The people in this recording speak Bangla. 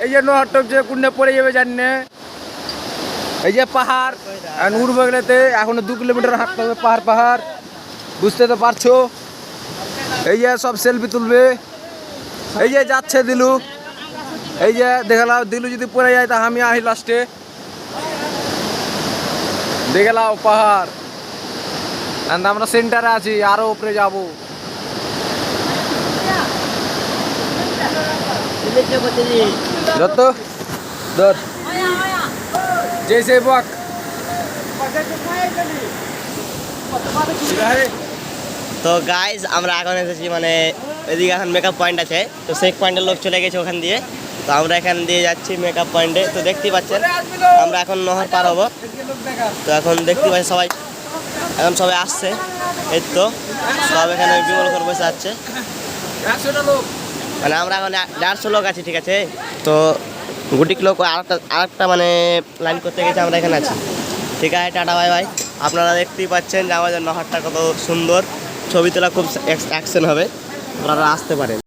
এই যে নহর যে কুন্ডে পড়ে যাবে জানে। এই যে পাহাড় উঠবে গেলেতে এখনো 2 কিলোমিটার হাঁটতে হবে, পাহাড় বুঝতে তো পারছো। এই যে সব সেলফি তুলবে। এই যে যাচ্ছে দিলু, এই যে দেখালাও দিলু যদি পড়ে যায় তা আমি আহি লাস্টে। দেখলাও পাহাড়, আমরা সেন্টারে আছি, আরো উপরে যাবো। যত ধর জেসে বক তো গাইজ আমরা এখন এসেছি মানে এদিকে এখন মেকআপ পয়েন্ট আছে, তো সেই পয়েন্টের লোক চলে গেছে ওখান দিয়ে। তো আমরা এখান দিয়ে যাচ্ছি মেকআপ পয়েন্টে। তো দেখতেই পাচ্ছেন আমরা এখন নহর পার হবো। তো এখন দেখতে পাচ্ছি সবাই এখন সবাই আসছে, এই তো সব এখানে বিমল করে বসে যাচ্ছে। মানে আমরা এখন 150 লোক আছি, ঠিক আছে। তো গুটিক লোক আরেকটা মানে লাইন করতে গেছে, আমরা এখানে আছি, ঠিক আছে। Tata bye bye. আপনারা দেখতেই পাচ্ছেন যে আমাদের নহরটা কত সুন্দর, ছবি তোলা খুব অ্যাকশন হবে, আপনারা আসতে পারেন।